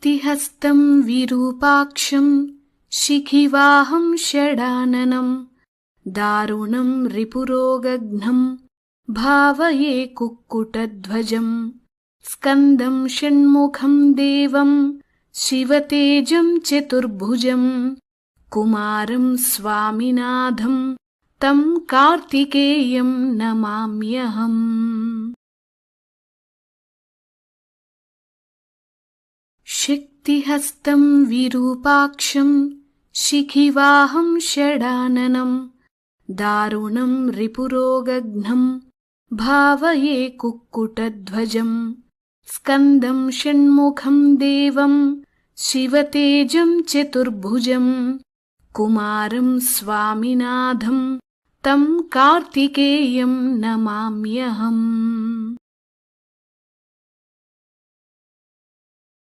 शक्तिहस्तं विरूपाक्षं शिखिवाहं षडाननं दारुणं रिपुरोगघ्नं भावये कुक्कुटध्वजं स्कन्दं षण्मुखं देवं शिवतेजं चतुर्भुजं कुमारं स्वामिनाथं तं कार्तिकेयं नमाम्यहम्। शक्तिहस्तं विरूपाक्षं शिखिवाहं षडाननं दारुणं रिपुरोगघ्नं भावये कुक्कुटध्वजं स्कन्दं षण्मुखं देवं शिवतेजं चतुर्भुजं कुमारं स्वामिनाथं तं कार्तिकेयं नमाम्यहम्।